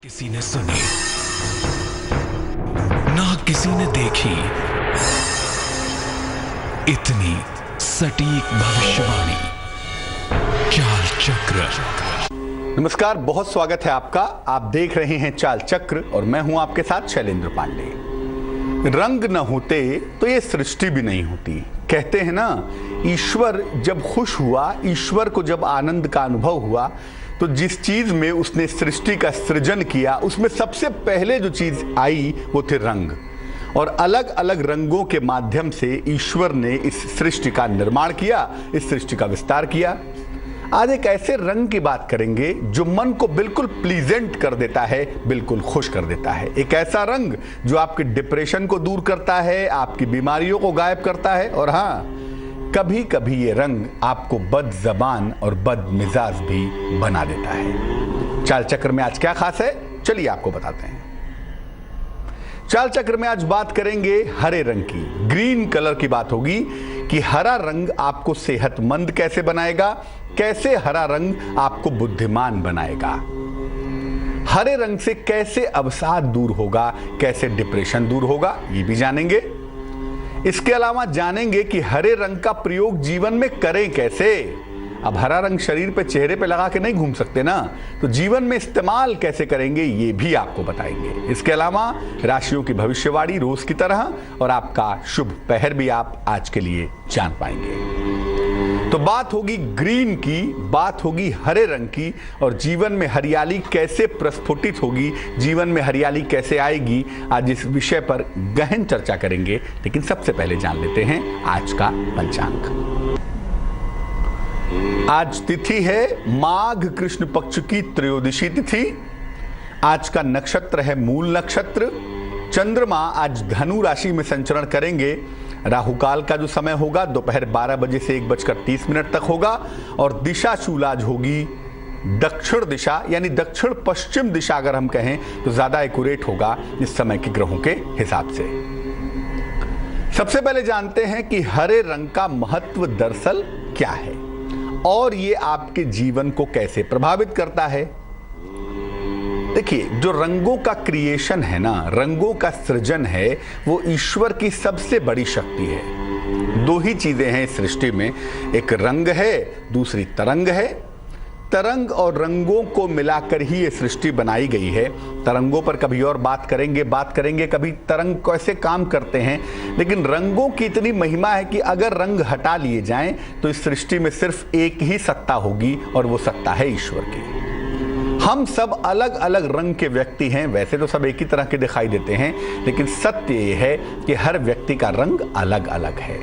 किसी ने सुनी ना किसी ने देखी इतनी सटीक भविष्यवाणी। चाल चक्र। नमस्कार, बहुत स्वागत है आपका। आप देख रहे हैं चाल चक्र और मैं हूं आपके साथ शैलेंद्र पांडे। रंग न होते तो ये सृष्टि भी नहीं होती। कहते हैं ना, ईश्वर जब खुश हुआ, ईश्वर को जब आनंद का अनुभव हुआ तो जिस चीज में उसने सृष्टि का सृजन किया उसमें सबसे पहले जो चीज आई वो थे रंग। और अलग अलग रंगों के माध्यम से ईश्वर ने इस सृष्टि का निर्माण किया, इस सृष्टि का विस्तार किया। आज एक ऐसे रंग की बात करेंगे जो मन को बिल्कुल प्लीजेंट कर देता है, बिल्कुल खुश कर देता है। एक ऐसा रंग जो आपके डिप्रेशन को दूर करता है, आपकी बीमारियों को गायब करता है। और हाँ, कभी कभी ये रंग आपको बदज़बान और बदमिजाज भी बना देता है। चाल चक्र में आज क्या खास है, चलिए आपको बताते हैं। चाल चक्र में आज बात करेंगे हरे रंग की। ग्रीन कलर की बात होगी कि हरा रंग आपको सेहतमंद कैसे बनाएगा, कैसे हरा रंग आपको बुद्धिमान बनाएगा, हरे रंग से कैसे अवसाद दूर होगा, कैसे डिप्रेशन दूर होगा, ये भी जानेंगे। इसके अलावा जानेंगे कि हरे रंग का प्रयोग जीवन में करें कैसे। अब हरा रंग शरीर पे, चेहरे पे लगा के नहीं घूम सकते ना, तो जीवन में इस्तेमाल कैसे करेंगे ये भी आपको बताएंगे। इसके अलावा राशियों की भविष्यवाणी रोज की तरह और आपका शुभ पहर भी आप आज के लिए जान पाएंगे। तो बात होगी ग्रीन की, बात होगी हरे रंग की, और जीवन में हरियाली कैसे प्रस्फुटित होगी, जीवन में हरियाली कैसे आएगी, आज इस विषय पर गहन चर्चा करेंगे। लेकिन सबसे पहले जान लेते हैं आज का पंचांग। आज तिथि है माघ कृष्ण पक्ष की त्रयोदशी तिथि। आज का नक्षत्र है मूल नक्षत्र। चंद्रमा आज धनु राशि में संचरण करेंगे। राहु काल का जो समय होगा दोपहर 12 बजे से 1:30 तक होगा। और दिशा शूल आज होगी दक्षिण दिशा, यानी दक्षिण पश्चिम दिशा अगर हम कहें तो ज्यादा एक्यूरेट होगा इस समय के ग्रहों के हिसाब से। सबसे पहले जानते हैं कि हरे रंग का महत्व दरअसल क्या है और ये आपके जीवन को कैसे प्रभावित करता है। देखिए, जो रंगों का क्रिएशन है ना, रंगों का सृजन है, वो ईश्वर की सबसे बड़ी शक्ति है। दो ही चीजें हैं इस सृष्टि में, एक रंग है, दूसरी तरंग है। तरंग और रंगों को मिलाकर ही ये सृष्टि बनाई गई है। तरंगों पर कभी और बात करेंगे कभी तरंग कैसे काम करते हैं। लेकिन रंगों की इतनी महिमा है कि अगर रंग हटा लिए जाएं तो इस सृष्टि में सिर्फ एक ही सत्ता होगी और वो सत्ता है ईश्वर की। हम सब अलग अलग रंग के व्यक्ति हैं, वैसे तो सब एक ही तरह के दिखाई देते हैं, लेकिन सत्य ये है कि हर व्यक्ति का रंग अलग अलग है।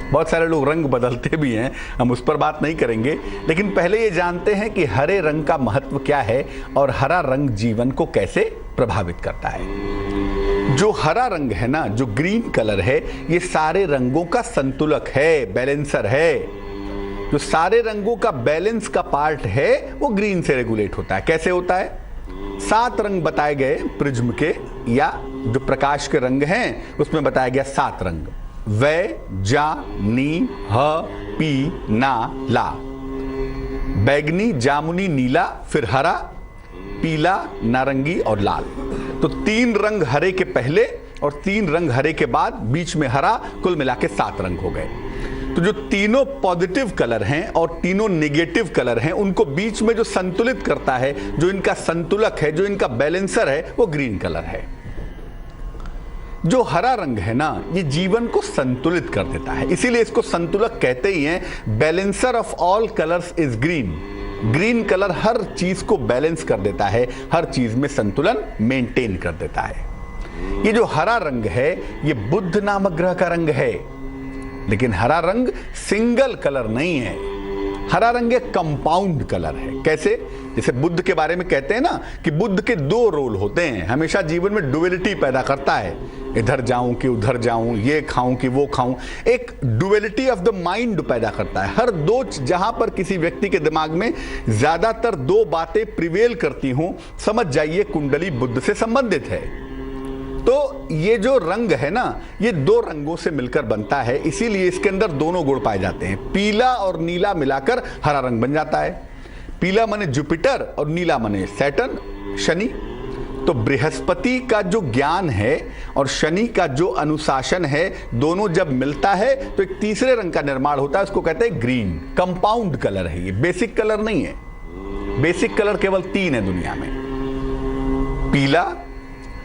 बहुत सारे लोग रंग बदलते भी हैं, हम उस पर बात नहीं करेंगे। लेकिन पहले ये जानते हैं कि हरे रंग का महत्व क्या है और हरा रंग जीवन को कैसे प्रभावित करता है। जो हरा रंग है ना, जो ग्रीन कलर है, ये सारे रंगों का संतुलक है, बैलेंसर है। जो सारे रंगों का बैलेंस का पार्ट है वो ग्रीन से रेगुलेट होता है। कैसे होता है? 7 रंग बताए गए प्रिज्म के, या जो प्रकाश के रंग हैं उसमें बताया गया 7 रंग। वै, जा, नी, ह, पी, ना, ला। बैगनी, जामुनी, नीला, फिर हरा, पीला, नारंगी और लाल। तो 3 रंग हरे के पहले और 3 रंग हरे के बाद, बीच में हरा, कुल मिला के 7 रंग हो गए। तो जो तीनों पॉजिटिव कलर हैं और तीनों नेगेटिव कलर हैं, उनको बीच में जो संतुलित करता है, जो इनका संतुलक है, जो इनका बैलेंसर है, वो ग्रीन कलर है। जो हरा रंग है ना, ये जीवन को संतुलित कर देता है, इसीलिए इसको संतुलक कहते ही हैं। Balancer of all colours is green. Green colour हर चीज को बैलेंस कर देता है, हर चीज में संतुलन मेंटेन कर देता है। ये जो हरा रंग है, ये बुध नामक ग्रह का रंग है। लेकिन हरा रंग सिंगल कलर नहीं है, हरा रंग एक कंपाउंड कलर है। कैसे? जैसे बुद्ध के बारे में कहते हैं ना कि बुद्ध के 2 रोल होते हैं, हमेशा जीवन में डुअलिटी पैदा करता है, इधर जाऊं कि उधर जाऊं, ये खाऊं कि वो खाऊं, एक डुअलिटी ऑफ द माइंड पैदा करता है। हर दो, जहां पर किसी व्यक्ति के दिमाग में ज्यादातर 2 बातें प्रिवेल करती हों, समझ जाइए कुंडली बुद्ध से संबंधित है। तो ये जो रंग है ना, ये 2 रंगों से मिलकर बनता है, इसीलिए इसके अंदर दोनों गुण पाए जाते हैं। पीला और नीला मिलाकर हरा रंग बन जाता है। पीला माने जुपिटर और नीला माने सैटर्न, शनि। तो बृहस्पति का जो ज्ञान है और शनि का जो अनुशासन है, दोनों जब मिलता है तो एक तीसरे रंग का निर्माण होता है, उसको कहते हैं ग्रीन। कंपाउंड कलर है ये, बेसिक कलर नहीं है। बेसिक कलर केवल 3 है दुनिया में, पीला,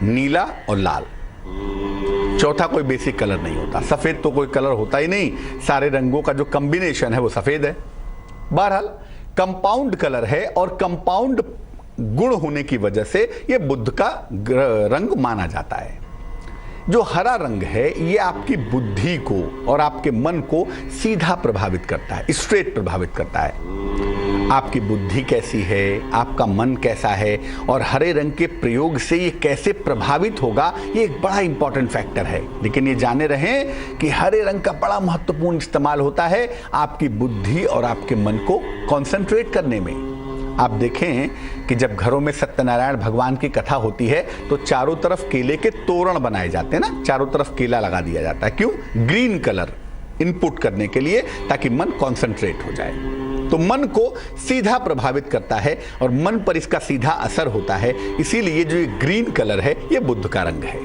नीला और लाल। चौथा कोई बेसिक कलर नहीं होता। सफेद तो कोई कलर होता ही नहीं, सारे रंगों का जो कॉम्बिनेशन है वो सफेद है। बहरहाल कंपाउंड कलर है और कंपाउंड गुण होने की वजह से ये बुध का रंग माना जाता है। जो हरा रंग है ये आपकी बुद्धि को और आपके मन को सीधा प्रभावित करता है, स्ट्रेट प्रभावित करता है। आपकी बुद्धि कैसी है, आपका मन कैसा है और हरे रंग के प्रयोग से ये कैसे प्रभावित होगा, ये एक बड़ा इंपॉर्टेंट फैक्टर है। लेकिन ये जाने रहें कि हरे रंग का बड़ा महत्वपूर्ण इस्तेमाल होता है आपकी बुद्धि और आपके मन को कंसंट्रेट करने में। आप देखें कि जब घरों में सत्यनारायण भगवान की कथा होती है तो चारों तरफ केले के तोरण बनाए जाते हैं ना, चारों तरफ केला लगा दिया जाता है। क्यों? ग्रीन कलर इनपुट करने के लिए, ताकि मन कंसंट्रेट हो जाए। तो मन को सीधा प्रभावित करता है और मन पर इसका सीधा असर होता है। इसीलिए जो ये ग्रीन कलर है ये बुध का रंग है।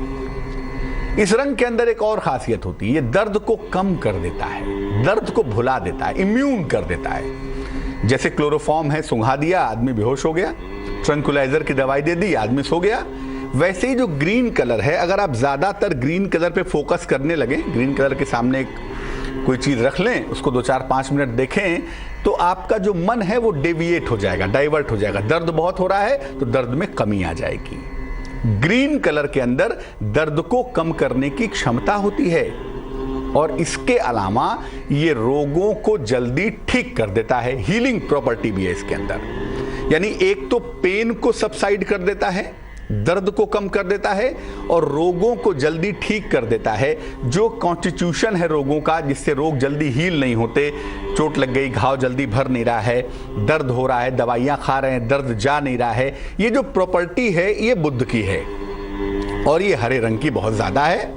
इस रंग के अंदर एक और खासियत होती है, ये दर्द को कम कर देता है, दर्द को भुला देता है, इम्यून कर देता है। जैसे क्लोरोफॉर्म है, सुंघा दिया आदमी बेहोश हो गया, ट्रंकुलाइजर की दवाई दे दी आदमी सो गया, वैसे ही जो ग्रीन कलर है, अगर आप ज्यादातर ग्रीन कलर पे फोकस करने लगे, ग्रीन कलर के सामने कोई चीज रख लें, उसको 2, 4, 5 मिनट देखें, तो आपका जो मन है वो डेविएट हो जाएगा, डाइवर्ट हो जाएगा। दर्द बहुत हो रहा है तो दर्द में कमी आ जाएगी। ग्रीन कलर के अंदर दर्द को कम करने की क्षमता होती है और इसके अलावा ये रोगों को जल्दी ठीक कर देता है, हीलिंग प्रॉपर्टी भी है इसके अंदर। यानी एक तो पेन को सबसाइड कर देता है, दर्द को कम कर देता है और रोगों को जल्दी ठीक कर देता है। जो कॉन्स्टिट्यूशन है रोगों का, जिससे रोग जल्दी हील नहीं होते, चोट लग गई, घाव जल्दी भर नहीं रहा है, दर्द हो रहा है, दवाइयां खा रहे हैं, दर्द जा नहीं रहा है, ये जो प्रॉपर्टी है ये बुध की है और ये हरे रंग की बहुत ज्यादा है।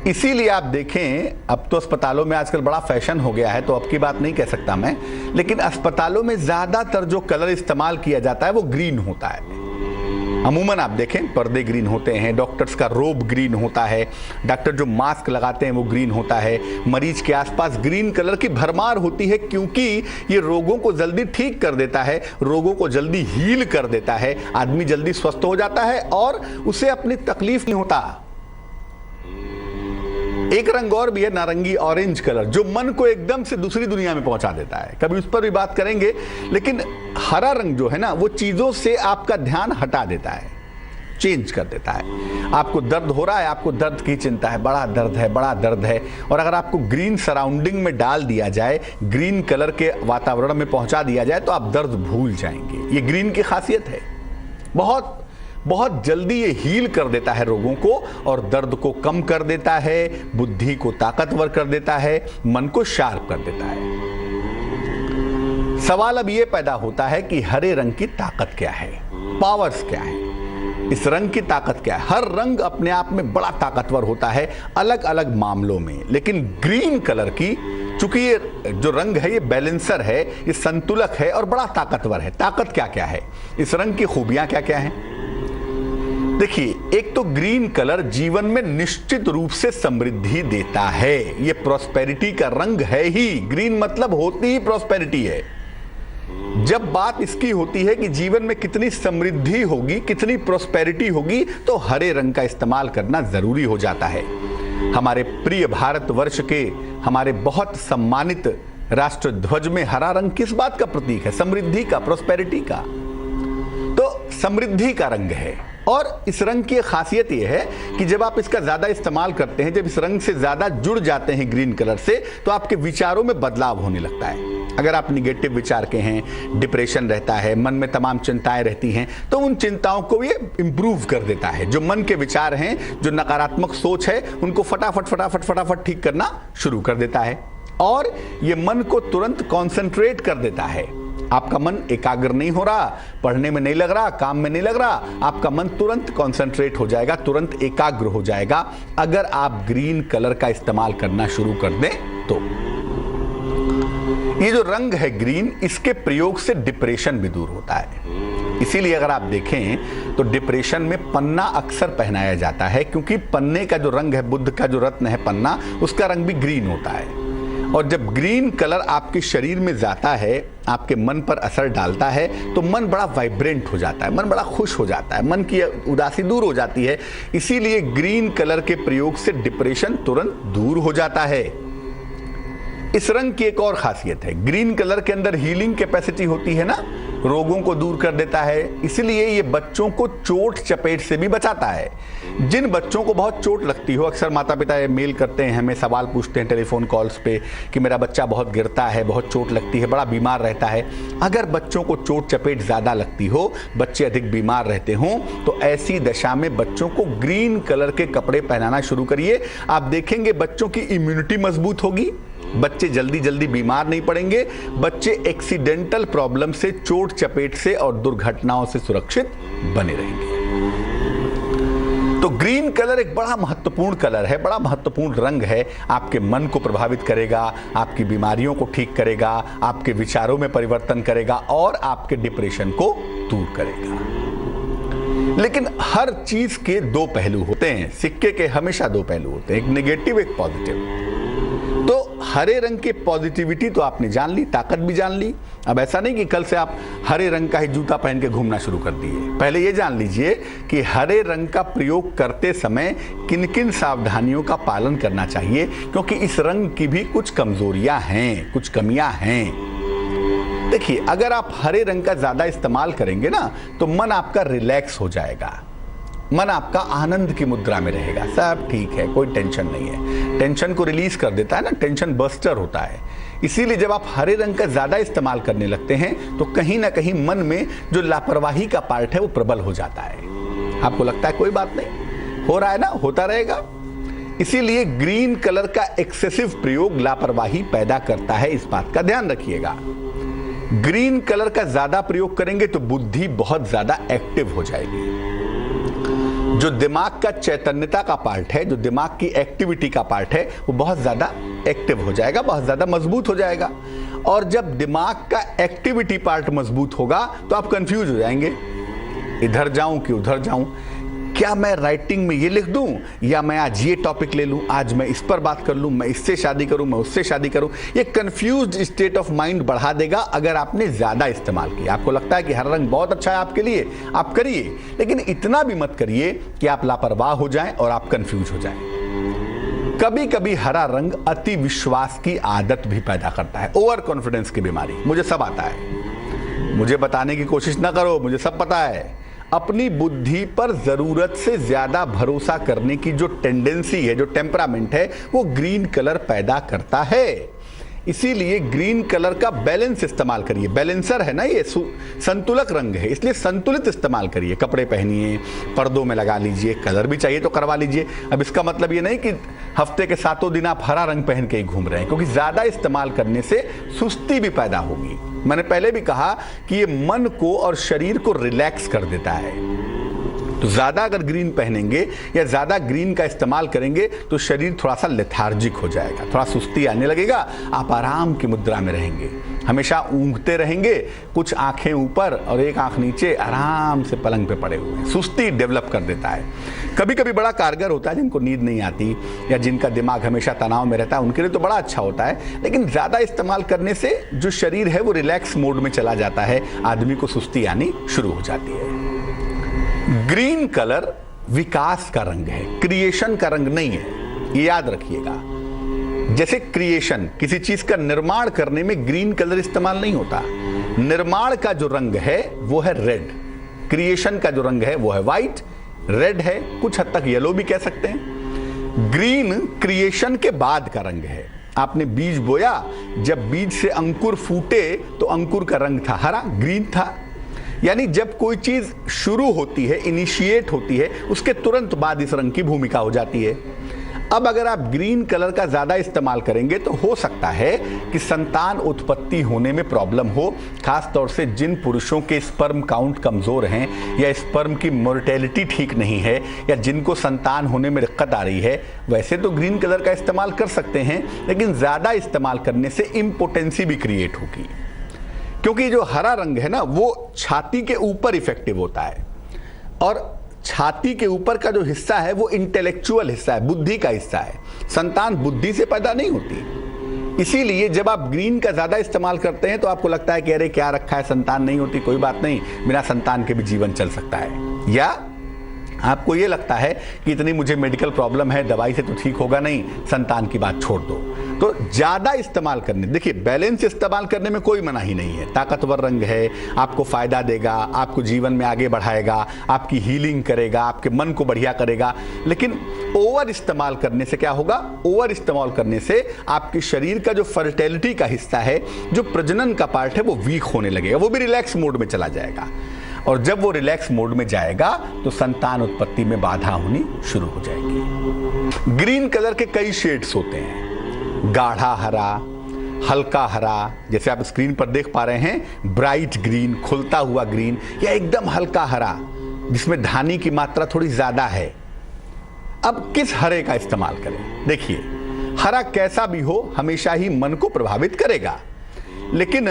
इसीलिए आप देखें, अब तो अस्पतालों में आजकल बड़ा फैशन हो गया है, तो अब की बात नहीं कह सकता मैं, लेकिन अस्पतालों में ज्यादातर जो कलर इस्तेमाल किया जाता है वो ग्रीन होता है। अमूमन आप देखें पर्दे ग्रीन होते हैं, डॉक्टर्स का रोब ग्रीन होता है, डॉक्टर जो मास्क लगाते हैं वो ग्रीन होता है, मरीज के आसपास ग्रीन कलर की भरमार होती है, क्योंकि ये रोगों को जल्दी ठीक कर देता है, रोगों को जल्दी हील कर देता है, आदमी जल्दी स्वस्थ हो जाता है और उसे अपनी तकलीफ नहीं होता। एक रंग और भी है, नारंगी ऑरेंज कलर, जो मन को एकदम से दूसरी दुनिया में पहुंचा देता है। कभी उस पर भी बात करेंगे। लेकिन हरा रंग जो है ना, वो चीजों से आपका ध्यान हटा देता है, चेंज कर देता है। आपको दर्द हो रहा है, आपको दर्द की चिंता है, बड़ा दर्द है, बड़ा दर्द है, और अगर आपको ग्रीन सराउंडिंग में डाल दिया जाए, ग्रीन कलर के वातावरण में पहुंचा दिया जाए, तो आप दर्द भूल जाएंगे। ये ग्रीन की खासियत है। बहुत बहुत जल्दी ये हील कर देता है रोगों को और दर्द को कम कर देता है, बुद्धि को ताकतवर कर देता है, मन को शार्प कर देता है। सवाल अब ये पैदा होता है कि हरे रंग की ताकत क्या है, पावर्स क्या है, इस रंग की ताकत क्या है। हर रंग अपने आप में बड़ा ताकतवर होता है अलग अलग मामलों में, लेकिन ग्रीन कलर की, चूंकि ये जो रंग है ये बैलेंसर है, ये संतुलक है और बड़ा ताकतवर है। ताकत क्या क्या है, इस रंग की खूबियां क्या क्या हैं? देखिए, एक तो ग्रीन कलर जीवन में निश्चित रूप से समृद्धि देता है। ये प्रॉस्पेरिटी का रंग है ही, ग्रीन मतलब होती ही प्रॉस्पेरिटी है। जब बात इसकी होती है कि जीवन में कितनी समृद्धि होगी, कितनी प्रॉस्पेरिटी होगी, तो हरे रंग का इस्तेमाल करना जरूरी हो जाता है। हमारे प्रिय भारतवर्ष के हमारे बहुत सम्मानित राष्ट्र ध्वज में हरा रंग किस बात का प्रतीक है? समृद्धि का, प्रॉस्पेरिटी का। तो समृद्धि का रंग है और इस रंग की खासियत यह है कि जब आप इसका ज्यादा इस्तेमाल करते हैं, जब इस रंग से ज्यादा जुड़ जाते हैं ग्रीन कलर से, तो आपके विचारों में बदलाव होने लगता है। अगर आप निगेटिव विचार के हैं, डिप्रेशन रहता है, मन में तमाम चिंताएं रहती हैं, तो उन चिंताओं को ये इंप्रूव कर देता है। जो मन के विचार हैं, जो नकारात्मक सोच है, उनको फटाफट ठीक करना शुरू कर देता है और ये मन को तुरंत कॉन्सेंट्रेट कर देता है। आपका मन एकाग्र नहीं हो रहा, पढ़ने में नहीं लग रहा, काम में नहीं लग रहा, आपका मन तुरंत कॉन्सेंट्रेट हो जाएगा, तुरंत एकाग्र हो जाएगा, अगर आप ग्रीन कलर का इस्तेमाल करना शुरू कर दें तो। ये जो रंग है ग्रीन, इसके प्रयोग से डिप्रेशन भी दूर होता है। इसीलिए अगर आप देखें तो डिप्रेशन में पन्ना अक्सर पहनाया जाता है, क्योंकि पन्ने का जो रंग है, बुद्ध का जो रत्न है पन्ना, उसका रंग भी ग्रीन होता है। और जब ग्रीन कलर आपके शरीर में जाता है, आपके मन पर असर डालता है, तो मन बड़ा वाइब्रेंट हो जाता है, मन बड़ा खुश हो जाता है, मन की उदासी दूर हो जाती है। इसीलिए ग्रीन कलर के प्रयोग से डिप्रेशन तुरंत दूर हो जाता है। इस रंग की एक और खासियत है, ग्रीन कलर के अंदर हीलिंग कैपेसिटी होती है ना, रोगों को दूर कर देता है। इसलिए ये बच्चों को चोट चपेट से भी बचाता है। जिन बच्चों को बहुत चोट लगती हो, अक्सर माता पिता मेल करते हैं, हमें सवाल पूछते हैं टेलीफोन कॉल्स पे कि मेरा बच्चा बहुत गिरता है, बहुत चोट लगती है, बड़ा बीमार रहता है। अगर बच्चों को चोट चपेट ज़्यादा लगती हो, बच्चे अधिक बीमार रहते हों, तो ऐसी दशा में बच्चों को ग्रीन कलर के कपड़े पहनाना शुरू करिए। आप देखेंगे बच्चों की इम्यूनिटी मजबूत होगी, बच्चे जल्दी जल्दी बीमार नहीं पड़ेंगे, बच्चे एक्सीडेंटल प्रॉब्लम से, चोट चपेट से और दुर्घटनाओं से सुरक्षित बने रहेंगे। तो ग्रीन कलर एक बड़ा महत्वपूर्ण कलर है, बड़ा महत्वपूर्ण रंग है। आपके मन को प्रभावित करेगा, आपकी बीमारियों को ठीक करेगा, आपके विचारों में परिवर्तन करेगा और आपके डिप्रेशन को दूर करेगा। लेकिन हर चीज के दो पहलू होते हैं, सिक्के के हमेशा दो पहलू होते हैं, एक नेगेटिव एक पॉजिटिव। तो हरे रंग की पॉजिटिविटी तो आपने जान ली, ताकत भी जान ली। अब ऐसा नहीं कि कल से आप हरे रंग का ही जूता पहन के घूमना शुरू कर दिए। पहले ये जान लीजिए कि हरे रंग का प्रयोग करते समय किन किन सावधानियों का पालन करना चाहिए, क्योंकि इस रंग की भी कुछ कमजोरियां हैं, कुछ कमियां हैं। देखिए, अगर आप हरे रंग का ज्यादा इस्तेमाल करेंगे ना, तो मन आपका रिलैक्स हो जाएगा, मन आपका आनंद की मुद्रा में रहेगा, सब ठीक है, कोई टेंशन नहीं है। टेंशन को रिलीज कर देता है ना, टेंशन बस्टर होता है। इसीलिए जब आप हरे रंग का ज्यादा इस्तेमाल करने लगते हैं, तो कहीं ना कहीं मन में जो लापरवाही का पार्ट है वो प्रबल हो जाता है। आपको लगता है कोई बात नहीं, हो रहा है ना, होता रहेगा। इसीलिए ग्रीन कलर का एक्सेसिव प्रयोग लापरवाही पैदा करता है, इस बात का ध्यान रखिएगा। ग्रीन कलर का ज्यादा प्रयोग करेंगे तो बुद्धि बहुत ज्यादा एक्टिव हो जाएगी। जो दिमाग का चैतन्यता का पार्ट है, जो दिमाग की एक्टिविटी का पार्ट है, वो बहुत ज्यादा एक्टिव हो जाएगा, बहुत ज्यादा मजबूत हो जाएगा। और जब दिमाग का एक्टिविटी पार्ट मजबूत होगा तो आप कंफ्यूज हो जाएंगे, इधर जाऊं कि उधर जाऊं, क्या मैं राइटिंग में ये लिख दूं या मैं आज ये टॉपिक ले लूं, आज मैं इस पर बात कर लूं, मैं इससे शादी करूं, मैं उससे शादी करूं। ये कंफ्यूज्ड स्टेट ऑफ माइंड बढ़ा देगा अगर आपने ज्यादा इस्तेमाल किया। आपको लगता है कि हरा रंग बहुत अच्छा है आपके लिए, आप करिए, लेकिन इतना भी मत करिए कि आप लापरवाह हो जाएं और आप कंफ्यूज हो जाएं। कभी कभी हरा रंग अति विश्वास की आदत भी पैदा करता है, ओवर कॉन्फिडेंस की बीमारी। मुझे सब आता है, मुझे बताने की कोशिश ना करो, मुझे सब पता है। अपनी बुद्धि पर जरूरत से ज्यादा भरोसा करने की जो टेंडेंसी है, जो टेम्परामेंट है, वो ग्रीन कलर पैदा करता है। इसीलिए ग्रीन कलर का बैलेंस इस्तेमाल करिए। बैलेंसर है ना ये, संतुलक रंग है, इसलिए संतुलित इस्तेमाल करिए। कपड़े पहनिए, पर्दों में लगा लीजिए, कलर भी चाहिए तो करवा लीजिए। अब इसका मतलब ये नहीं कि हफ्ते के 7 दिन आप हरा रंग पहन के ही घूम रहे हैं, क्योंकि ज्यादा इस्तेमाल करने से सुस्ती भी पैदा होगी। मैंने पहले भी कहा कि ये मन को और शरीर को रिलैक्स कर देता है। तो ज्यादा अगर ग्रीन पहनेंगे या ज्यादा ग्रीन का इस्तेमाल करेंगे तो शरीर थोड़ा सा लेथार्जिक हो जाएगा, थोड़ा सुस्ती आने लगेगा, आप आराम की मुद्रा में रहेंगे, हमेशा ऊँघते रहेंगे, कुछ आंखें ऊपर और एक आंख नीचे, आराम से पलंग पे पड़े हुए। सुस्ती डेवलप कर देता है। कभी कभी बड़ा कारगर होता है, जिनको नींद नहीं आती या जिनका दिमाग हमेशा तनाव में रहता है, उनके लिए तो बड़ा अच्छा होता है। लेकिन ज्यादा इस्तेमाल करने से जो शरीर है वो रिलैक्स मोड में चला जाता है, आदमी को सुस्ती आनी शुरू हो जाती है। ग्रीन कलर विकास का रंग है, क्रिएशन का रंग नहीं है, ये याद रखिएगा। जैसे क्रिएशन, किसी चीज का निर्माण करने में ग्रीन कलर इस्तेमाल नहीं होता। निर्माण का जो रंग है वो है रेड, क्रिएशन का जो रंग है वो है व्हाइट, रेड है, कुछ हद तक येलो भी कह सकते हैं। ग्रीन क्रिएशन के बाद का रंग है। आपने बीज बोया, जब बीज से अंकुर फूटे तो अंकुर का रंग था हरा, ग्रीन था। यानी जब कोई चीज शुरू होती है, इनिशिएट होती है, उसके तुरंत बाद इस रंग की भूमिका हो जाती है। अब अगर आप ग्रीन कलर का ज्यादा इस्तेमाल करेंगे तो हो सकता है कि संतान उत्पत्ति होने में प्रॉब्लम हो, खास तौर से जिन पुरुषों के स्पर्म काउंट कमजोर हैं या स्पर्म की मोर्टेलिटी ठीक नहीं है या जिनको संतान होने में दिक्कत आ रही है। वैसे तो ग्रीन कलर का इस्तेमाल कर सकते हैं, लेकिन ज्यादा इस्तेमाल करने से इम्पोटेंसी भी क्रिएट होगी, क्योंकि जो हरा रंग है ना वो छाती के ऊपर इफेक्टिव होता है, और छाती के ऊपर का जो हिस्सा है वो इंटेलेक्चुअल हिस्सा है, बुद्धि का हिस्सा है। संतान बुद्धि से पैदा नहीं होती। इसीलिए जब आप ग्रीन का ज्यादा इस्तेमाल करते हैं तो आपको लगता है कि अरे क्या रखा है, संतान नहीं होती, कोई बात नहीं, बिना संतान के भी जीवन चल सकता है। या आपको ये लगता है कि इतनी मुझे मेडिकल प्रॉब्लम है, दवाई से तो ठीक होगा नहीं, संतान की बात छोड़ दो। तो ज्यादा इस्तेमाल करने, देखिए बैलेंस इस्तेमाल करने में कोई मनाही नहीं है। ताकतवर रंग है, आपको फायदा देगा, आपको जीवन में आगे बढ़ाएगा, आपकी हीलिंग करेगा, आपके मन को बढ़िया करेगा। लेकिन ओवर इस्तेमाल करने से क्या होगा? ओवर इस्तेमाल करने से आपके शरीर का जो फर्टिलिटी का हिस्सा है, जो प्रजनन का पार्ट है, वो वीक होने लगेगा, वो भी रिलैक्स मोड में चला जाएगा। और जब वो रिलैक्स मोड में जाएगा तो संतान उत्पत्ति में बाधा होनी शुरू हो जाएगी। ग्रीन कलर के कई शेड्स होते हैं, गाढ़ा हरा, हल्का हरा, जैसे आप स्क्रीन पर देख पा रहे हैं, ब्राइट ग्रीन, खुलता हुआ ग्रीन, या एकदम हल्का हरा जिसमें धानी की मात्रा थोड़ी ज्यादा है। अब किस हरे का इस्तेमाल करें? देखिए, हरा कैसा भी हो हमेशा ही मन को प्रभावित करेगा, लेकिन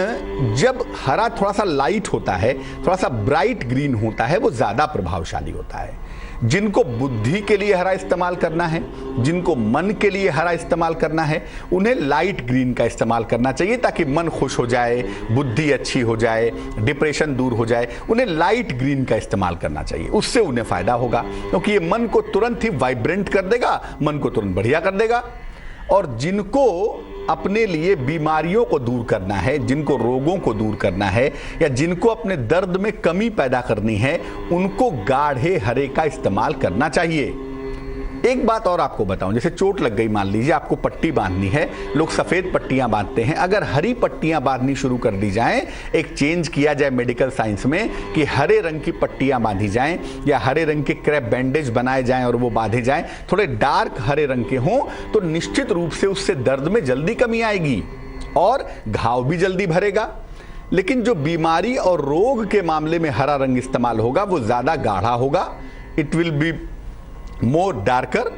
जब हरा थोड़ा सा लाइट होता है, थोड़ा सा ब्राइट ग्रीन होता है, वो ज्यादा प्रभावशाली होता है। जिनको बुद्धि के लिए हरा इस्तेमाल करना है, जिनको मन के लिए हरा इस्तेमाल करना है, उन्हें लाइट ग्रीन का इस्तेमाल करना चाहिए, ताकि मन खुश हो जाए, बुद्धि अच्छी हो जाए, डिप्रेशन दूर हो जाए। उन्हें लाइट ग्रीन का इस्तेमाल करना चाहिए, उससे उन्हें फायदा होगा, क्योंकि ये मन को तुरंत ही वाइब्रेंट कर देगा, मन को तुरंत बढ़िया कर देगा। और जिनको अपने लिए बीमारियों को दूर करना है, जिनको रोगों को दूर करना है, या जिनको अपने दर्द में कमी पैदा करनी है, उनको गाढ़े हरे का इस्तेमाल करना चाहिए। एक बात और आपको बताऊं, जैसे चोट लग गई, मान लीजिए आपको पट्टी बांधनी है, लोग सफेद पट्टियां बांधते हैं, अगर हरी पट्टियां बांधनी शुरू कर दी जाएं, एक चेंज किया जाए मेडिकल साइंस में कि हरे रंग की पट्टियां बांधी जाएं, या हरे रंग के क्रैप बैंडेज बनाए जाएं और वो बांधे जाएं, थोड़े डार्क हरे रंग के हों, तो निश्चित रूप से उससे दर्द में जल्दी कमी आएगी और घाव भी जल्दी भरेगा। लेकिन जो बीमारी और रोग के मामले में हरा रंग इस्तेमाल होगा वो ज्यादा गाढ़ा होगा, it will be more darker,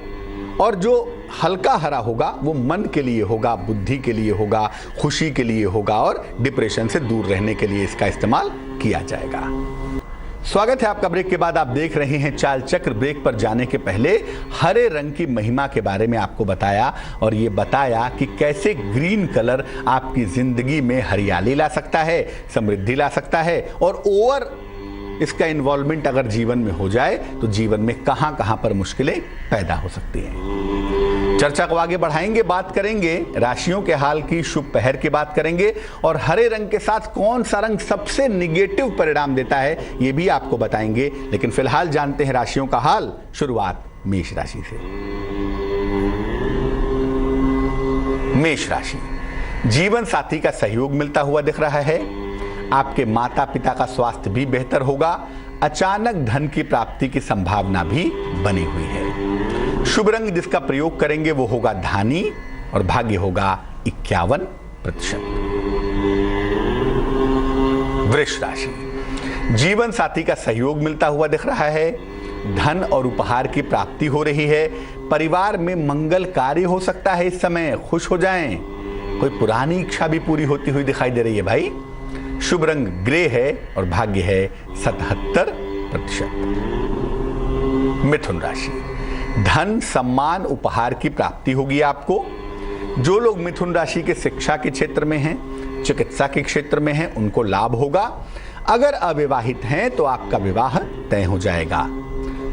और जो हल्का हरा होगा वो मन के लिए होगा, बुद्धि के लिए होगा, खुशी के लिए होगा, और डिप्रेशन से दूर रहने के लिए इसका इस्तेमाल किया जाएगा। स्वागत है आपका ब्रेक के बाद। आप देख रहे हैं चाल चक्र। ब्रेक पर जाने के पहले हरे रंग की महिमा के बारे में आपको बताया, और ये बताया कि कैसे ग्रीन कलर आपकी जिंदगी में हरियाली ला सकता है, समृद्धि ला सकता है, और ओवर इसका इन्वॉल्वमेंट अगर जीवन में हो जाए तो जीवन में कहां कहां पर मुश्किलें पैदा हो सकती हैं। चर्चा को आगे बढ़ाएंगे, बात करेंगे राशियों के हाल की, शुभ पहर की बात करेंगे, और हरे रंग के साथ कौन सा रंग सबसे निगेटिव परिणाम देता है ये भी आपको बताएंगे। लेकिन फिलहाल जानते हैं राशियों का हाल। शुरुआत मेष राशि से। मेष राशि, जीवन साथी का सहयोग मिलता हुआ दिख रहा है, आपके माता पिता का स्वास्थ्य भी बेहतर होगा, अचानक धन की प्राप्ति की संभावना भी बनी हुई है। शुभ रंग जिसका प्रयोग करेंगे वो होगा धानी, और भाग्य होगा 51%। वृष राशि, जीवन साथी का सहयोग मिलता हुआ दिख रहा है, धन और उपहार की प्राप्ति हो रही है, परिवार में मंगल कार्य हो सकता है, इस समय खुश हो जाएं, कोई पुरानी इच्छा भी पूरी होती हुई दिखाई दे रही है भाई। शुभ रंग ग्रे है और भाग्य है 77%। मिथुन राशि, धन, सम्मान, उपहार की प्राप्ति होगी आपको। जो लोग मिथुन राशि के शिक्षा के क्षेत्र में हैं, चिकित्सा के क्षेत्र में हैं, उनको लाभ होगा। अगर अविवाहित हैं तो आपका विवाह तय हो जाएगा।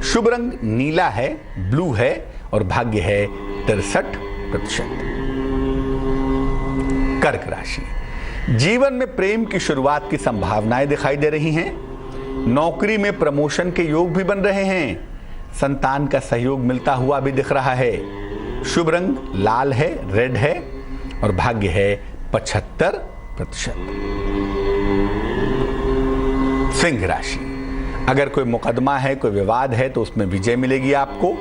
शुभ रंग नीला है, ब्लू है, और भाग्य है 63%। कर्क राशि, जीवन में प्रेम की शुरुआत की संभावनाएं दिखाई दे रही हैं, नौकरी में प्रमोशन के योग भी बन रहे हैं, संतान का सहयोग मिलता हुआ भी दिख रहा है। शुभ रंग लाल है, रेड है, और भाग्य है 75%। सिंह राशि, अगर कोई मुकदमा है, कोई विवाद है तो उसमें विजय मिलेगी आपको।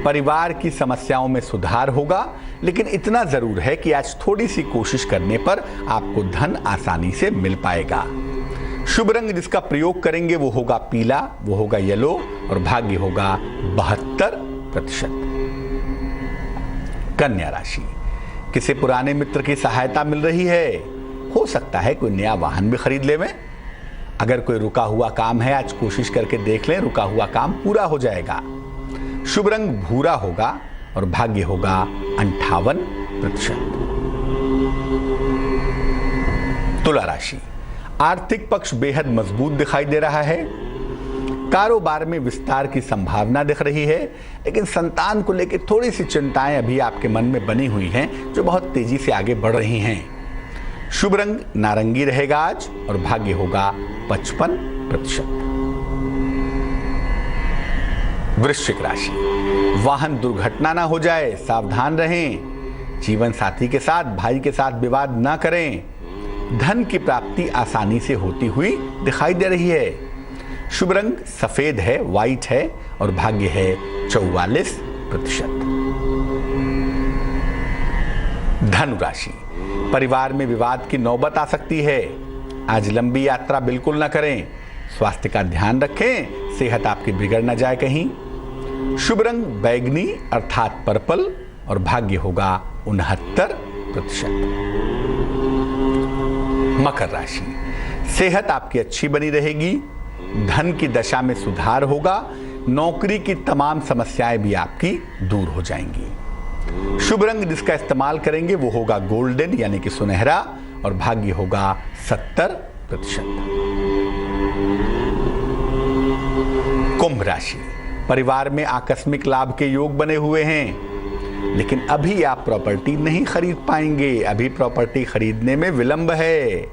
परिवार की समस्याओं में सुधार होगा, लेकिन इतना जरूर है कि आज थोड़ी सी कोशिश करने पर आपको धन आसानी से मिल पाएगा। शुभ रंग जिसका प्रयोग करेंगे वो होगा पीला, वो होगा येलो, और भाग्य होगा 72%। कन्या राशि, किसी पुराने मित्र की सहायता मिल रही है, हो सकता है कोई नया वाहन भी खरीद लें। अगर कोई रुका हुआ काम है, आज कोशिश करके देख लें, रुका हुआ काम पूरा हो जाएगा। शुभ रंग भूरा होगा और भाग्य होगा 58%। तुला राशि, आर्थिक पक्ष बेहद मजबूत दिखाई दे रहा है। कारोबार में विस्तार की संभावना दिख रही है, लेकिन संतान को लेकर थोड़ी सी चिंताएं अभी आपके मन में बनी हुई हैं, जो बहुत तेजी से आगे बढ़ रही हैं। शुभ रंग नारंगी रहेगा आज और भाग्य होगा 55%। वृश्चिक राशि, वाहन दुर्घटना ना हो जाए, सावधान रहें। जीवन साथी के साथ, भाई के साथ विवाद ना करें। धन की प्राप्ति आसानी से होती हुई दिखाई दे रही है। शुभ रंग सफेद है, व्हाइट है और भाग्य है 44%। धनु राशि, परिवार में विवाद की नौबत आ सकती है। आज लंबी यात्रा बिल्कुल ना करें। स्वास्थ्य का ध्यान रखें, सेहत आपकी बिगड़ ना जाए कहीं। शुभ रंग बैगनी अर्थात पर्पल और भाग्य होगा 69%। मकर राशि, सेहत आपकी अच्छी बनी रहेगी। धन की दशा में सुधार होगा। नौकरी की तमाम समस्याएं भी आपकी दूर हो जाएंगी। शुभ रंग जिसका इस्तेमाल करेंगे वो होगा गोल्डन यानी कि सुनहरा और भाग्य होगा 70%। कुंभ राशि, परिवार में आकस्मिक लाभ के योग बने हुए हैं, लेकिन अभी आप प्रॉपर्टी नहीं खरीद पाएंगे। अभी प्रॉपर्टी खरीदने में विलंब है।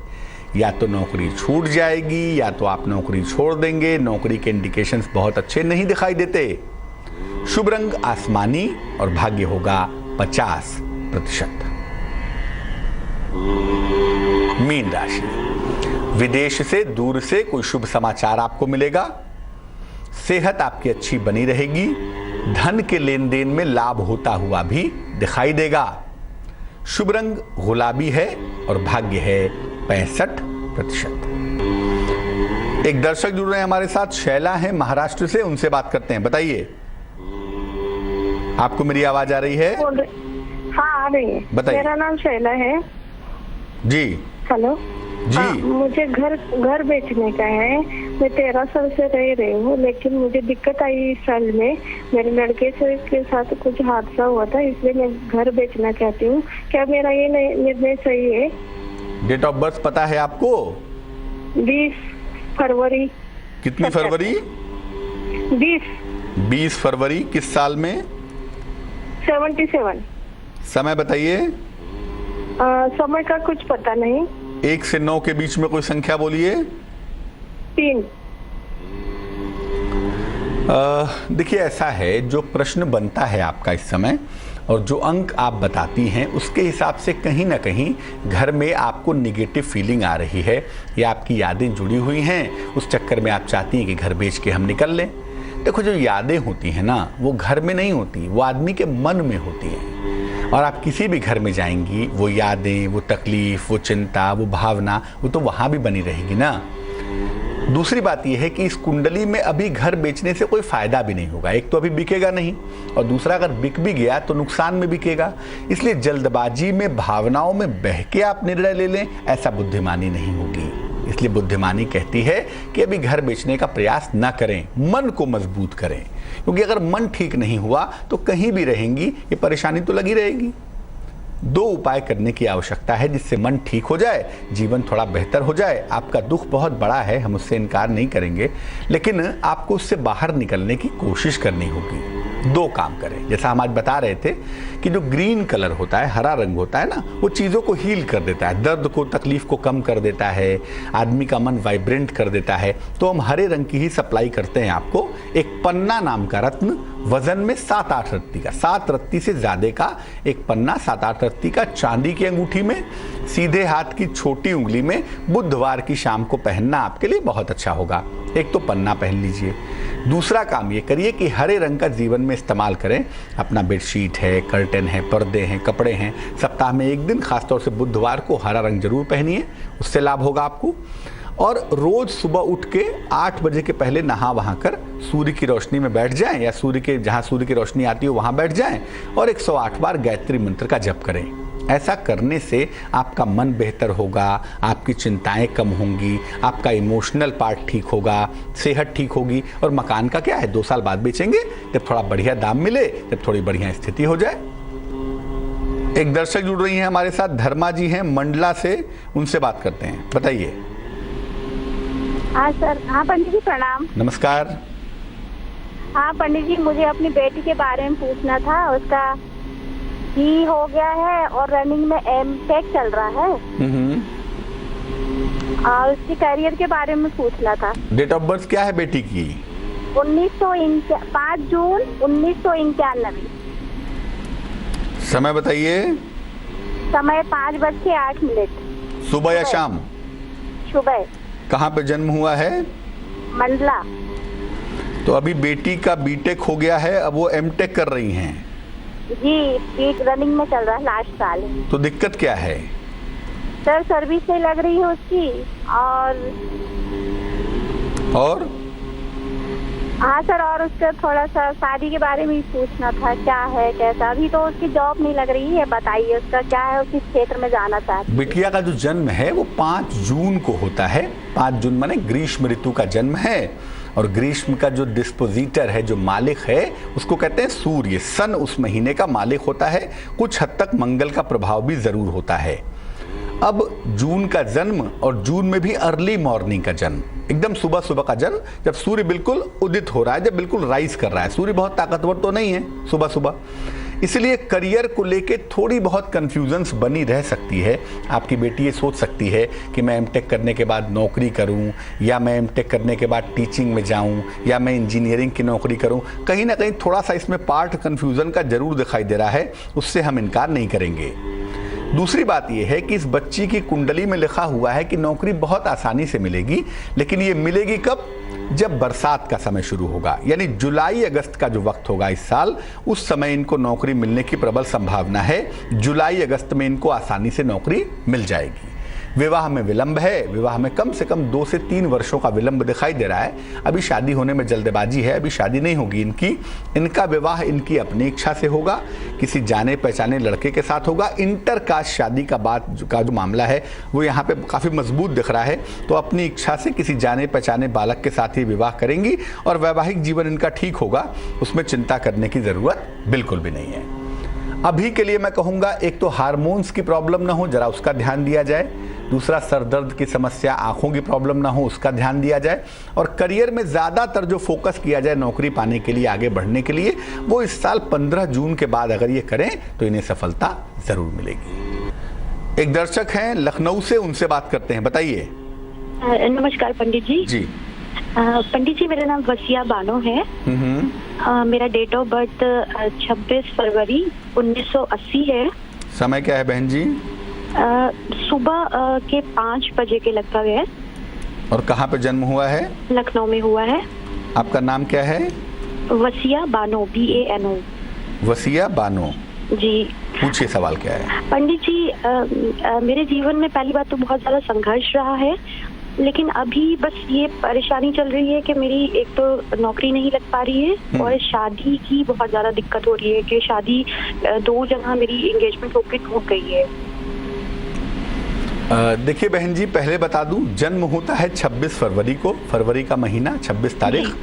या तो नौकरी छूट जाएगी या तो आप नौकरी छोड़ देंगे। नौकरी के इंडिकेशंस बहुत अच्छे नहीं दिखाई देते। शुभ रंग आसमानी और भाग्य होगा 50%। मीन राशि, विदेश से दूर से कोई शुभ समाचार आपको मिलेगा। सेहत आपकी अच्छी बनी रहेगी। धन के लेन देन में लाभ होता हुआ भी दिखाई देगा। शुभ रंग गुलाबी है और भाग्य है 65%। एक दर्शक जुड़ रहे हैं हमारे साथ, शैला है महाराष्ट्र से, उनसे बात करते हैं। बताइए, आपको मेरी आवाज आ रही है? हाँ आ रही है। बताइए। मेरा नाम शैला है जी। हेलो जी। मुझे घर बेचने का है। मैं 13 साल से रह रही हूँ, लेकिन मुझे दिक्कत आई इस साल में। मेरे लड़के के साथ कुछ हादसा हुआ था, इसलिए मैं घर बेचना चाहती हूँ। क्या मेरा ये निर्णय सही है? डेट ऑफ बर्थ पता है आपको? 20 फरवरी। कितनी फरवरी? 20 फरवरी। किस साल में? 77। समय बताइए। समय का कुछ पता नहीं। 1 से 9 के बीच में कोई संख्या बोलिए। 3। देखिए, ऐसा है, जो प्रश्न बनता है आपका इस समय और जो अंक आप बताती हैं उसके हिसाब से कहीं ना कहीं घर में आपको निगेटिव फीलिंग आ रही है या आपकी यादें जुड़ी हुई हैं। उस चक्कर में आप चाहती हैं कि घर बेच के हम निकल लें। देखो, जो यादें होती हैं ना, वो घर में नहीं होती, वो आदमी के मन में होती हैं। और आप किसी भी घर में जाएंगी, वो यादें, वो तकलीफ, वो चिंता, वो भावना, वो तो वहाँ भी बनी रहेगी ना। दूसरी बात यह है कि इस कुंडली में अभी घर बेचने से कोई फायदा भी नहीं होगा। एक तो अभी बिकेगा नहीं और दूसरा अगर बिक भी गया तो नुकसान में बिकेगा। इसलिए जल्दबाजी में, भावनाओं में बह के आप निर्णय ले लें, ऐसा बुद्धिमानी नहीं होगी। इसलिए बुद्धिमानी कहती है कि अभी घर बेचने का प्रयास ना करें, मन को मजबूत करें। क्योंकि अगर मन ठीक नहीं हुआ तो कहीं भी रहेंगी, ये परेशानी तो लगी रहेगी। 2 उपाय करने की आवश्यकता है जिससे मन ठीक हो जाए, जीवन थोड़ा बेहतर हो जाए। आपका दुख बहुत बड़ा है, हम उससे इनकार नहीं करेंगे, लेकिन आपको उससे बाहर निकलने की कोशिश करनी होगी। 2 काम करें। जैसा हम आज बता रहे थे कि जो ग्रीन कलर होता है, हरा रंग होता है ना, वो चीज़ों को हील कर देता है, दर्द को, तकलीफ को कम कर देता है, आदमी का मन वाइब्रेंट कर देता है। तो हम हरे रंग की ही सप्लाई करते हैं आपको। एक पन्ना नाम का रत्न, वजन में 7-8 रत्ती का, 7 रत्ती से ज्यादा का एक पन्ना, 7-8 रत्ती का, चांदी की अंगूठी में, सीधे हाथ की छोटी उंगली में, बुधवार की शाम को पहनना आपके लिए बहुत अच्छा होगा। एक तो पन्ना पहन लीजिए। दूसरा काम ये करिए कि हरे रंग का जीवन में इस्तेमाल करें। अपना बेडशीट है, कर्टन है, पर्दे हैं, कपड़े हैं, सप्ताह में 1 दिन, खासतौर से बुधवार को हरा रंग जरूर पहनिए, उससे लाभ होगा आपको। और रोज सुबह उठ के 8 बजे के पहले नहा वहाँ कर सूर्य की रोशनी में बैठ जाएं, या जहाँ सूर्य की रोशनी आती हो वहाँ बैठ जाएं और 108 बार गायत्री मंत्र का जप करें। ऐसा करने से आपका मन बेहतर होगा, आपकी चिंताएं कम होंगी, आपका इमोशनल पार्ट ठीक होगा, सेहत ठीक होगी। और मकान का क्या है, 2 साल बाद बेचेंगे जब थोड़ा बढ़िया दाम मिले, जब थोड़ी बढ़िया स्थिति हो जाए। एक दर्शक जुड़ रही हैं हमारे साथ, धर्मा जी हैं मंडला से, उनसे बात करते हैं। बताइए। हाँ सर। हाँ पंडित जी प्रणाम। नमस्कार। हाँ पंडित जी, मुझे अपनी बेटी के बारे में पूछना था। उसका ही हो गया है और रनिंग में एमटेक चल रहा है और उसके करियर के बारे में पूछना था। डेट ऑफ बर्थ क्या है बेटी की? 5 जून 1991। समय बताइए। समय 5:08। सुबह या शाम? सुबह। कहाँ पे जन्म हुआ है? मंडला। तो अभी बेटी का बीटेक हो गया है, अब वो एमटेक कर रही हैं जी। रनिंग में चल रहा है, लास्ट साल। तो दिक्कत क्या है? सर सर्विस से लग रही है उसकी और हाँ सर, और उसका थोड़ा सा शादी के बारे में पूछना था, क्या है कैसा। अभी तो उसकी जॉब नहीं लग रही है, बताइए उसका क्या है, उसी क्षेत्र में जाना चाहती है। बिटिया का जो जन्म है वो 5 जून को होता है। 5 जून माने ग्रीष्म ऋतु का जन्म है और ग्रीष्म का जो डिस्पोजिटर है, जो मालिक है, उसको कहते हैं सूर्य। सन उस महीने का मालिक होता है। कुछ हद तक मंगल का प्रभाव भी जरूर होता है। अब जून का जन्म और जून में भी अर्ली मॉर्निंग का जन्म, एकदम सुबह सुबह का जन्म, जब सूर्य बिल्कुल उदित हो रहा है, जब बिल्कुल राइज कर रहा है। सूर्य बहुत ताकतवर तो नहीं है सुबह सुबह, इसलिए करियर को लेके थोड़ी बहुत कंफ्यूजन्स बनी रह सकती है। आपकी बेटी ये सोच सकती है कि मैं एमटेक करने के बाद नौकरी करूं, या मैं एमटेक करने के बाद टीचिंग में जाऊं, या मैं इंजीनियरिंग की नौकरी करूं। कहीं ना कहीं थोड़ा सा इसमें पार्ट कंफ्यूजन का जरूर दिखाई दे रहा है, उससे हम इनकार नहीं करेंगे। दूसरी बात यह है कि इस बच्ची की कुंडली में लिखा हुआ है कि नौकरी बहुत आसानी से मिलेगी, लेकिन ये मिलेगी कब? जब बरसात का समय शुरू होगा, यानी जुलाई अगस्त का जो वक्त होगा इस साल, उस समय इनको नौकरी मिलने की प्रबल संभावना है। जुलाई अगस्त में इनको आसानी से नौकरी मिल जाएगी। विवाह में विलंब है, विवाह में कम से कम 2 से 3 वर्षों का विलंब दिखाई दे रहा है। अभी शादी होने में जल्दबाजी है, अभी शादी नहीं होगी इनकी। इनका विवाह इनकी अपनी इच्छा से होगा, किसी जाने पहचाने लड़के के साथ होगा। इंटरकास्ट शादी का जो मामला है वो यहाँ पे काफ़ी मजबूत दिख रहा है। तो अपनी इच्छा से किसी जाने पहचाने बालक के साथ ही विवाह करेंगी और वैवाहिक जीवन इनका ठीक होगा, उसमें चिंता करने की ज़रूरत बिल्कुल भी नहीं है। अभी के लिए मैं कहूँगा, एक तो हार्मोन्स की प्रॉब्लम ना हो, जरा उसका ध्यान दिया जाए। दूसरा, सर दर्द की समस्या, आंखों की प्रॉब्लम ना हो, उसका ध्यान दिया जाए। और करियर में ज़्यादातर जो फोकस किया जाए नौकरी पाने के लिए, आगे बढ़ने के लिए, वो इस साल 15 जून के बाद अगर ये करें तो इन्हें सफलता ज़रूर मिलेगी। एक दर्शक हैं लखनऊ से, उनसे बात करते हैं। बताइए। नमस्कार पंडित जी। जी पंडित जी, मेरा नाम वसिया बानो है। मेरा डेट ऑफ बर्थ 26 फरवरी 1980 है। समय क्या है बहन जी? सुबह के 5 बजे के लगभग है। और कहाँ पे जन्म हुआ है? लखनऊ में हुआ है। आपका नाम क्या है? वसिया बानो, BANO। वसिया बानो जी। पूछिए, सवाल क्या है? पंडित जी, मेरे जीवन में पहली बात तो बहुत ज्यादा संघर्ष रहा है, लेकिन अभी बस ये परेशानी चल रही है कि मेरी एक तो नौकरी नहीं लग पा रही है और शादी की बहुत ज्यादा दिक्कत हो रही है कि शादी 2 जगह मेरी एंगेजमेंट होकर टूट गई है। देखिए बहन जी, पहले बता दूं, जन्म होता है 26 फरवरी को, फरवरी का महीना, 26 तारीख,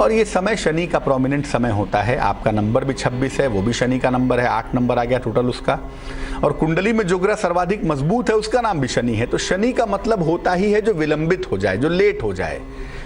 और ये समय शनि का प्रोमिनेंट समय होता है। आपका नंबर भी 26 है, वो भी शनि का नंबर है, 8 नंबर आ गया टोटल उसका। और कुंडली में जो ग्रह सर्वाधिक मजबूत है उसका नाम भी शनि है। तो शनि का मतलब होता ही है जो विलंबित हो जाए, जो लेट हो जाए।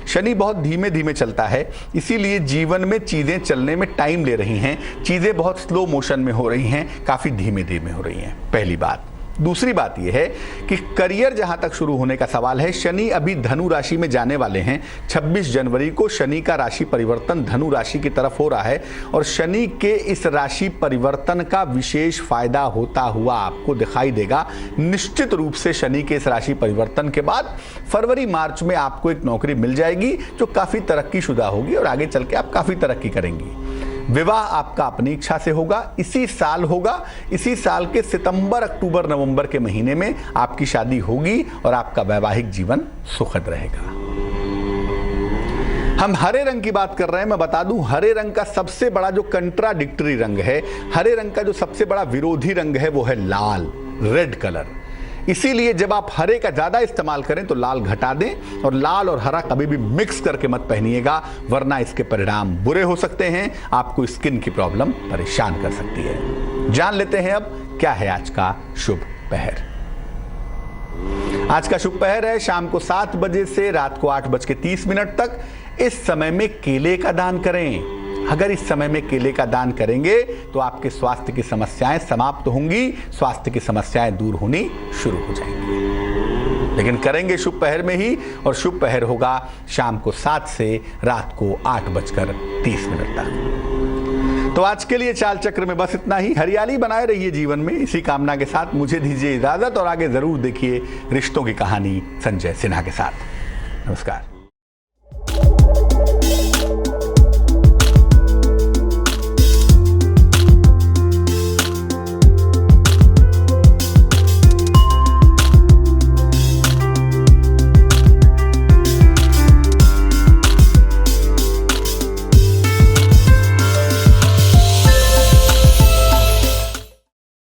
शनि बहुत धीमे धीमे चलता है, इसीलिए जीवन में चीज़ें चलने में टाइम ले रही हैं, चीज़ें बहुत स्लो मोशन में हो रही हैं, काफ़ी धीमे धीमे हो रही हैं, पहली बात। दूसरी बात यह है कि करियर जहां तक शुरू होने का सवाल है, शनि अभी धनु राशि में जाने वाले हैं। 26 जनवरी को शनि का राशि परिवर्तन धनु राशि की तरफ हो रहा है और शनि के इस राशि परिवर्तन का विशेष फायदा होता हुआ आपको दिखाई देगा। निश्चित रूप से शनि के इस राशि परिवर्तन के बाद फरवरी मार्च में आपको एक नौकरी मिल जाएगी जो काफ़ी तरक्कीशुदा होगी और आगे चल के आप काफ़ी तरक्की करेंगी। विवाह आपका अपनी इच्छा से होगा, इसी साल होगा। इसी साल के सितंबर, अक्टूबर, नवंबर के महीने में आपकी शादी होगी और आपका वैवाहिक जीवन सुखद रहेगा। हम हरे रंग की बात कर रहे हैं। मैं बता दूं, हरे रंग का सबसे बड़ा जो कंट्राडिक्टरी रंग है, हरे रंग का जो सबसे बड़ा विरोधी रंग है, वो है लाल, रेड कलर। इसीलिए जब आप हरे का ज्यादा इस्तेमाल करें तो लाल घटा दें, और लाल और हरा कभी भी मिक्स करके मत पहनिएगा, वरना इसके परिणाम बुरे हो सकते हैं। आपको स्किन की प्रॉब्लम परेशान कर सकती है। जान लेते हैं अब क्या है आज का शुभ पहर। आज का शुभ पहर है शाम को 7 बजे से रात को 8:30 तक। इस समय में केले का दान करें। अगर इस समय में केले का दान करेंगे तो आपके स्वास्थ्य की समस्याएं समाप्त होंगी, स्वास्थ्य की समस्याएं दूर होनी शुरू हो जाएंगी। लेकिन करेंगे शुभ पहर में ही, और शुभ पहर होगा शाम को 7 से रात को 8:30 तक। तो आज के लिए चाल चक्र में बस इतना ही। हरियाली बनाए रहिए जीवन में, इसी कामना के साथ मुझे दीजिए इजाजत, और आगे जरूर देखिए रिश्तों की कहानी संजय सिन्हा के साथ। नमस्कार।